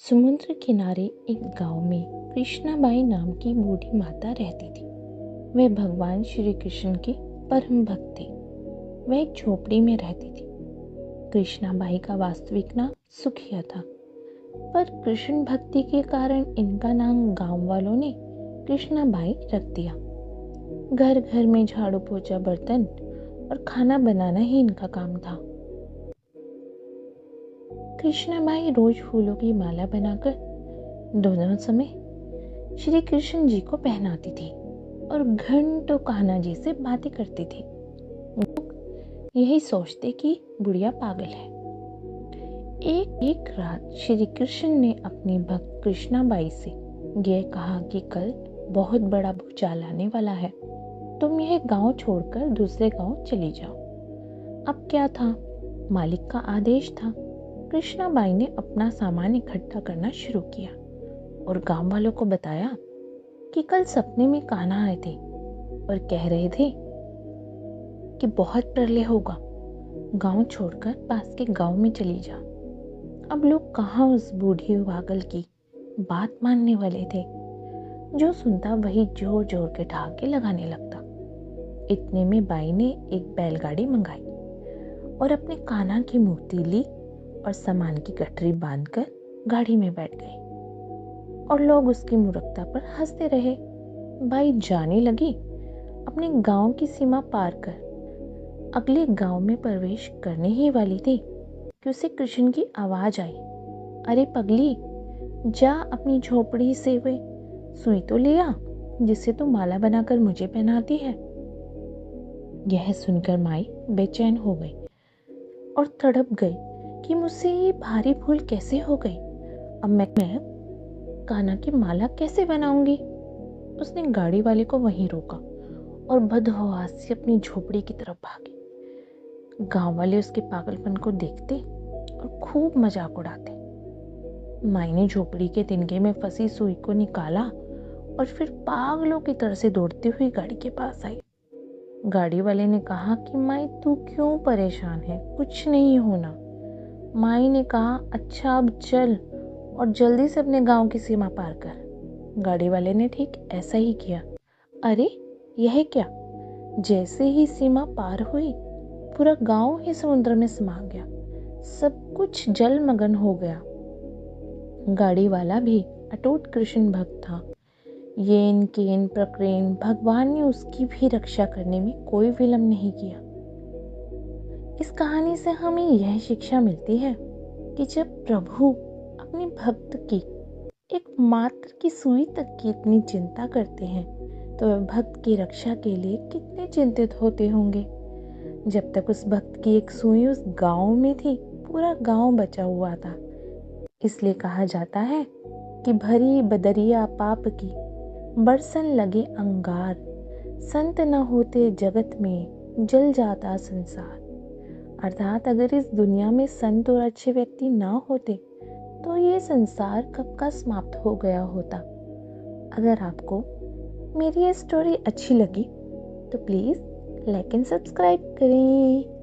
समुद्र किनारे एक गांव में कृष्णाबाई नाम की बूढ़ी माता रहती थी। वह भगवान श्री कृष्ण की परम भक्त थी। वह एक झोपड़ी में रहती थी। कृष्णाबाई का वास्तविक नाम सुखिया था, पर कृष्ण भक्ति के कारण इनका नाम गांव वालों ने कृष्णाबाई रख दिया। घर घर में झाड़ू पोछा, बर्तन और खाना बनाना ही इनका काम था। कृष्णाबाई रोज फूलों की माला बनाकर दोनों समय श्री कृष्ण जी को पहनाती थी और घंटों कान्हा जी से बातें करती थी। लोग यही सोचते कि बुढ़िया पागल है। एक रात श्री कृष्ण ने अपनी भक्त कृष्णाबाई से यह कहा कि कल बहुत बड़ा भूचाल आने वाला है, तुम यह गांव छोड़कर दूसरे गांव चली जाओ। अब क्या था, मालिक का आदेश था। कृष्णाबाई ने अपना सामान इकट्ठा करना शुरू किया और गांव वालों को बताया कि कल सपने में कान्हा आए थे और कह रहे थे कि बहुत प्रलय होगा, गांव छोड़कर पास के गांव में चली जा। अब लोग कहाँ उस बूढ़ी पागल की बात मानने वाले थे। जो सुनता वही जोर जोर के ठहाके लगाने लगता। इतने में बाई ने एक बैलगाड़ी मंगाई और अपने कान्हा की मूर्ति ली और सामान की गठरी बांधकर गाड़ी में बैठ गई और लोग उसकी मूर्खता पर हंसते रहे। बाई जाने लगी। अपने गांव की सीमा पार कर अगले गांव में प्रवेश करने ही वाली थी कि उसे कृष्ण की आवाज आई, अरे पगली, जा अपनी झोपड़ी से वे सुई तो ले आ जिससे तू माला बनाकर मुझे पहनाती है। यह सुनकर माई बेचैन हो गई और तड़प गई कि मुझसे ये भारी भूल कैसे हो गई। अब मैं कान्हा की माला कैसे बनाऊंगी। उसने गाड़ी वाले को वहीं रोका और बदहवास से अपनी झोपड़ी की तरफ भागी। गांव वाले उसके पागलपन को देखते और खूब मजाक उड़ाते। माई ने झोपड़ी के तिनके में फंसी सुई को निकाला और फिर पागलों की तरह से दौड़ती हुई गाड़ी के पास आई। गाड़ी वाले ने कहा कि माई तू क्यों परेशान है, कुछ नहीं होना। माई ने कहा, अच्छा अब चल और जल्दी से अपने गांव की सीमा पार कर। गाड़ी वाले ने ठीक ऐसा ही किया। अरे यह क्या, जैसे ही सीमा पार हुई पूरा गांव ही समुद्र में समा गया। सब कुछ जलमग्न हो गया। गाड़ी वाला भी अटूट कृष्ण भक्त था। येन केन प्रकृन भगवान ने उसकी भी रक्षा करने में कोई विलंब नहीं किया। इस कहानी से हमें यह शिक्षा मिलती है कि जब प्रभु अपने भक्त की एक मात्र की सुई तक की इतनी चिंता करते हैं तो वह भक्त की रक्षा के लिए कितने चिंतित होते होंगे। जब तक उस भक्त की एक सुई उस गांव में थी, पूरा गांव बचा हुआ था। इसलिए कहा जाता है कि भरी बदरिया पाप की बरसन लगे अंगार, संत न होते जगत में जल जाता संसार। अर्थात अगर इस दुनिया में संत और अच्छे व्यक्ति ना होते तो ये संसार कब का समाप्त हो गया होता। अगर आपको मेरी ये स्टोरी अच्छी लगी तो प्लीज़ लाइक एंड सब्सक्राइब करें।